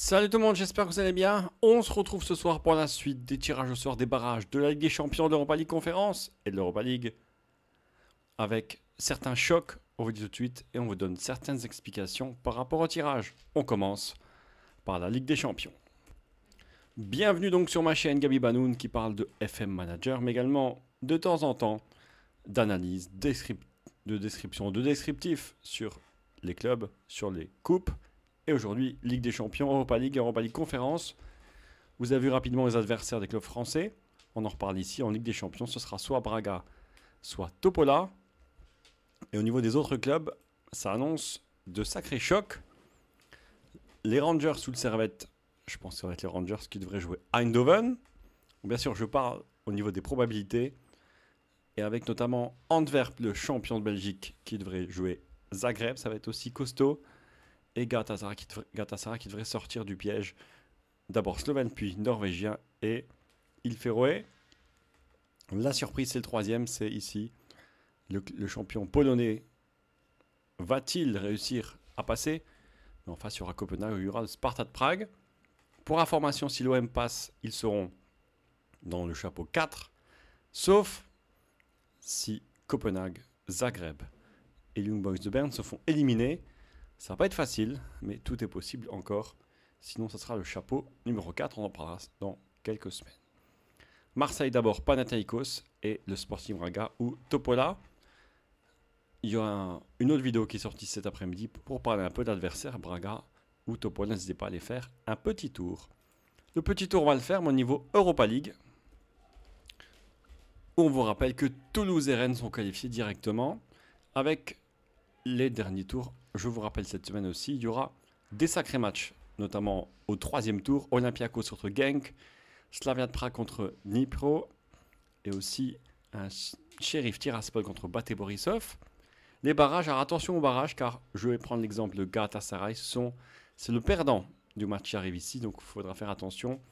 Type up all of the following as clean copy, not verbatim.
Salut tout le monde, j'espère que vous allez bien. On se retrouve ce soir pour la suite des tirages au sort des barrages de la Ligue des Champions, de l'Europa League Conférence et de l'Europa League avec certains chocs, on vous dit tout de suite, et on vous donne certaines explications par rapport au tirage. On commence par la Ligue des Champions. Bienvenue donc sur ma chaîne Gabi Banoun qui parle de FM Manager, mais également de temps en temps d'analyse, de description, de descriptif sur les clubs, sur les coupes. Et aujourd'hui, Ligue des Champions, Europa League Conférence. Vous avez vu rapidement les adversaires des clubs français. On en reparle ici en Ligue des Champions. Ce sera soit Braga, soit Topola. Et au niveau des autres clubs, ça annonce de sacrés chocs. Les Rangers sous le Servette, je pense que ça va être les Rangers qui devraient jouer Eindhoven. Bien sûr, je parle au niveau des probabilités. Et avec notamment Antwerp, le champion de Belgique, qui devrait jouer Zagreb. Ça va être aussi costaud. Et Galatasaray qui devrait sortir du piège. D'abord slovène, puis norvégien et île Féroé. La surprise, c'est le troisième, c'est ici. Le champion polonais va-t-il réussir à passer? Mais en face, il y aura Copenhague, il y aura le Sparta de Prague. Pour information, si l'OM passe, ils seront dans le chapeau 4. Sauf si Copenhague, Zagreb et Young Boys de Berne se font éliminer. Ça va pas être facile, mais tout est possible encore. Sinon, ça sera le chapeau numéro 4. On en parlera dans quelques semaines. Marseille d'abord, Panathinaikos et le Sporting Braga ou Topola. Il y a une autre vidéo qui est sortie cet après-midi pour parler un peu d'adversaires Braga ou Topola. N'hésitez pas à aller faire un petit tour. Le petit tour, on va le faire au niveau Europa League. On vous rappelle que Toulouse et Rennes sont qualifiés directement avec les derniers tours. Je vous rappelle cette semaine aussi, il y aura des sacrés matchs, notamment au troisième tour, Olympiakos contre Genk, Slavia de Prague contre Dnipro, et aussi un Sheriff Tiraspol contre Bate Borisov. Les barrages, alors attention aux barrages, car je vais prendre l'exemple de Galatasaray, c'est le perdant du match qui arrive ici, donc il faudra faire attention.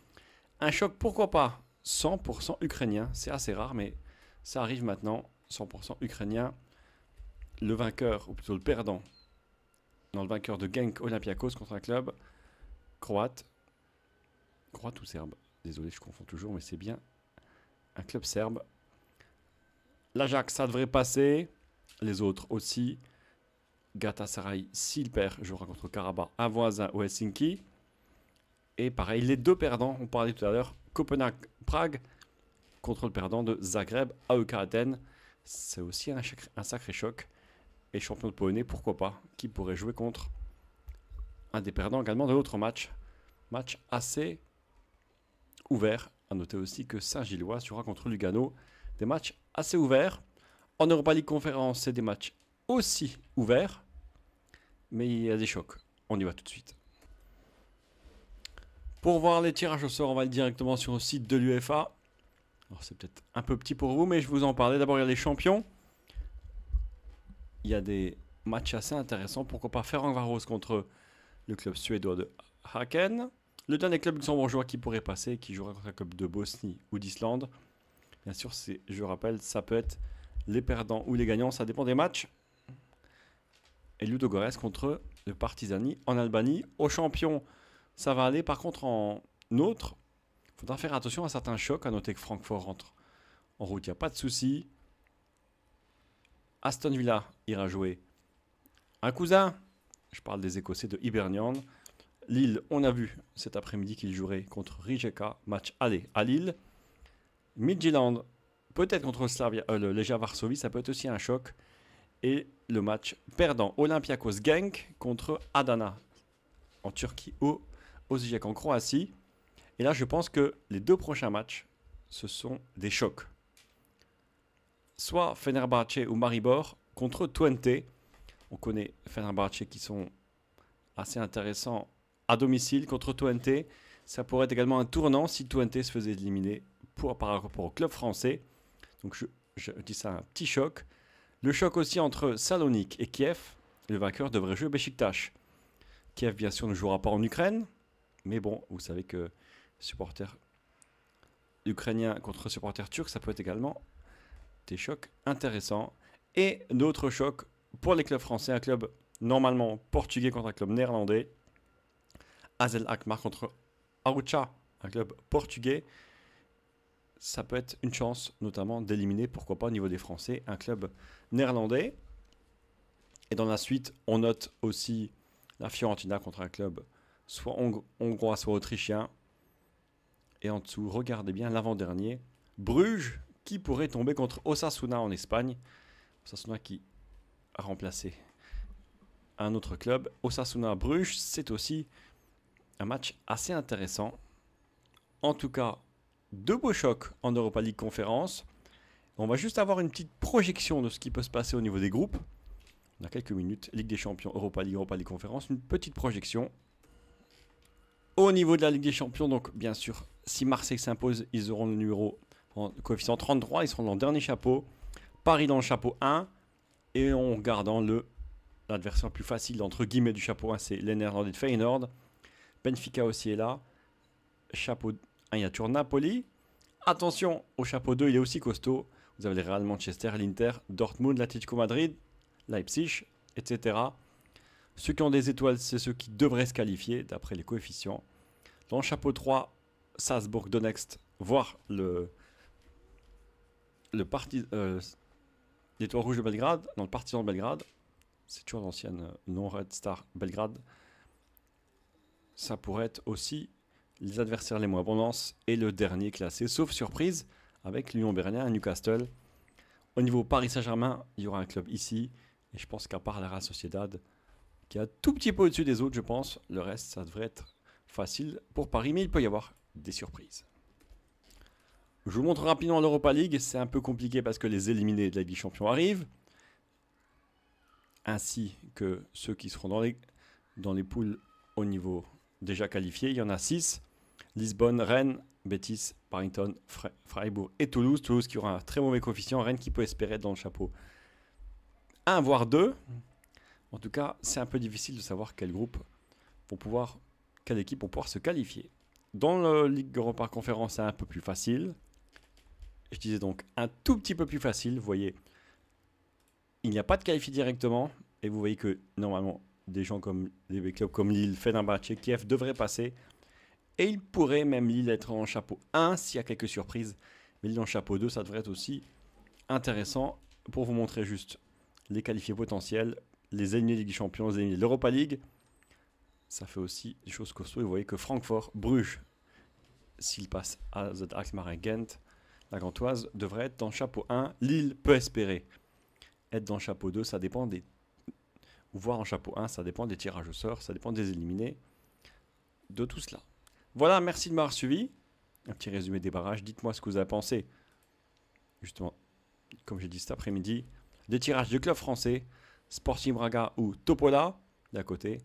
Un choc, pourquoi pas, 100% ukrainien, c'est assez rare, mais ça arrive maintenant, 100% ukrainien. Le vainqueur, ou plutôt le perdant, dans le vainqueur de Genk Olympiakos contre un club croate. Croate ou serbe? Désolé, je confonds toujours, mais c'est bien un club serbe. L'Ajax, ça devrait passer. Les autres aussi. Galatasaray, s'il perd, jouera contre Karabakh, un voisin au Helsinki. Et pareil, les deux perdants, on parlait tout à l'heure, Copenhague-Prague contre le perdant de Zagreb, AEK Athènes. C'est aussi un sacré choc. Et champion de polonais, pourquoi pas, qui pourrait jouer contre un des perdants également de l'autre match. Match assez ouvert. A noter aussi que Saint-Gilloise jouera contre Lugano. Des matchs assez ouverts. En Europa League Conférence, c'est des matchs aussi ouverts. Mais il y a des chocs. On y va tout de suite. Pour voir les tirages au sort, on va aller directement sur le site de l'UEFA. Alors c'est peut-être un peu petit pour vous, mais je vous en parlais. D'abord, il y a les champions. Il y a des matchs assez intéressants. Pourquoi pas Ferencváros contre le club suédois de Häcken. Le dernier club luxembourgeois qui pourrait passer, qui jouera contre un club de Bosnie ou d'Islande. Bien sûr, je rappelle, ça peut être les perdants ou les gagnants, ça dépend des matchs. Et Ludogorets contre le Partizani en Albanie. Aux champions, ça va aller. Par contre, en autre, il faudra faire attention à certains chocs. À noter que Francfort rentre en route, il n'y a pas de souci. Aston Villa ira jouer un cousin. Je parle des Écossais de Hibernian. Lille, on a vu cet après-midi qu'il jouerait contre Rijeka. Match aller à Lille. Midtjylland, peut-être contre le Legia Varsovie. Ça peut être aussi un choc. Et le match perdant Olympiakos Genk contre Adana en Turquie ou Osijek en Croatie. Et là, je pense que les deux prochains matchs, ce sont des chocs. Soit Fenerbahçe ou Maribor contre Twente. On connaît Fenerbahçe qui sont assez intéressants à domicile contre Twente. Ça pourrait être également un tournant si Twente se faisait éliminer par rapport au club français. Donc je dis ça, un petit choc. Le choc aussi entre Salonique et Kiev. Le vainqueur devrait jouer Beşiktaş. Kiev, bien sûr, ne jouera pas en Ukraine. Mais bon, vous savez que supporters ukrainiens contre supporters turcs, ça peut être également des chocs intéressants. Et d'autres chocs pour les clubs français. Un club normalement portugais contre un club néerlandais. AZ Alkmaar contre Aroucha, un club portugais. Ça peut être une chance, notamment, d'éliminer, pourquoi pas, au niveau des Français, un club néerlandais. Et dans la suite, on note aussi la Fiorentina contre un club soit hongrois, soit autrichien. Et en dessous, regardez bien l'avant-dernier, Bruges, qui pourrait tomber contre Osasuna en Espagne. Osasuna qui a remplacé un autre club. Osasuna-Bruges, c'est aussi un match assez intéressant. En tout cas, deux beaux chocs en Europa League Conférence. On va juste avoir une petite projection de ce qui peut se passer au niveau des groupes. On a quelques minutes. Ligue des Champions, Europa League Conférence. Une petite projection. Au niveau de la Ligue des Champions, donc bien sûr, si Marseille s'impose, ils auront le numéro en coefficient 33. Ils seront dans le dernier chapeau. Paris dans le chapeau 1. Et en regardant l'adversaire plus facile, entre guillemets, du chapeau 1, c'est les Néerlandais de Feyenoord. Benfica aussi est là. Chapeau 1, il y a toujours Napoli. Attention, au chapeau 2, il est aussi costaud. Vous avez les Real Manchester, l'Inter, Dortmund, l'Atlético Madrid, Leipzig, etc. Ceux qui ont des étoiles, c'est ceux qui devraient se qualifier, d'après les coefficients. Dans le chapeau 3, Salzbourg, Donetsk, voire l'Étoile Rouge de Belgrade, dans le Partizan de Belgrade. C'est toujours l'ancienne non-Red Star Belgrade. Ça pourrait être aussi les adversaires les moins abondants et le dernier classé, sauf surprise, avec l'Union Berlin et Newcastle. Au niveau Paris Saint-Germain, il y aura un club ici, et je pense qu'à part la Real Sociedad, qui est un tout petit peu au-dessus des autres, je pense, le reste, ça devrait être facile pour Paris, mais il peut y avoir des surprises. Je vous montre rapidement l'Europa League, c'est un peu compliqué parce que les éliminés de la Ligue des Champions arrivent, ainsi que ceux qui seront dans les poules au niveau déjà qualifiés. Il y en a 6. Lisbonne, Rennes, Betis, Paddington, Freiburg et Toulouse. Toulouse qui aura un très mauvais coefficient. Rennes qui peut espérer être dans le chapeau 1 voire 2. En tout cas, c'est un peu difficile de savoir quel équipe vont pouvoir se qualifier. Dans la Ligue Europa Conférence, c'est un peu plus facile. Je disais donc un tout petit peu plus facile. Vous voyez, il n'y a pas de qualifié directement. Et vous voyez que normalement, des clubs comme Lille, Fenerbahçe, Kiev devraient passer. Et il pourrait même Lille être en chapeau 1 s'il y a quelques surprises. Mais Lille en chapeau 2, ça devrait être aussi intéressant pour vous montrer juste les qualifiés potentiels, les éliminés de Ligue des Champions, les éliminés de l'Europa League. Ça fait aussi des choses costauds. Et vous voyez que Francfort, Bruges, s'il passe à AZ Alkmaar et Ghent, la Gantoise devrait être dans le chapeau 1. Lille peut espérer être dans le chapeau 2. Ça dépend voire en chapeau 1, ça dépend des tirages au sort, ça dépend des éliminés, de tout cela. Voilà, merci de m'avoir suivi. Un petit résumé des barrages. Dites-moi ce que vous avez pensé, justement, comme j'ai dit cet après-midi, des tirages de clubs français, Sporting Braga ou Topola, d'à côté,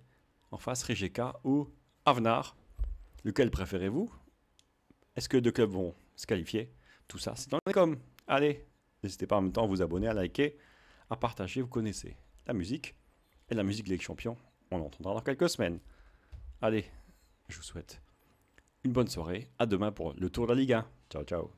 en face Rijeka ou Avnar. Lequel préférez-vous? Est-ce que deux clubs vont se qualifier? Tout ça, c'est dans les coms. Allez, n'hésitez pas en même temps à vous abonner, à liker, à partager. Vous connaissez la musique. Et la musique Ligue Champions, on l'entendra dans quelques semaines. Allez, je vous souhaite une bonne soirée. À demain pour le Tour de la Ligue 1. Ciao, ciao.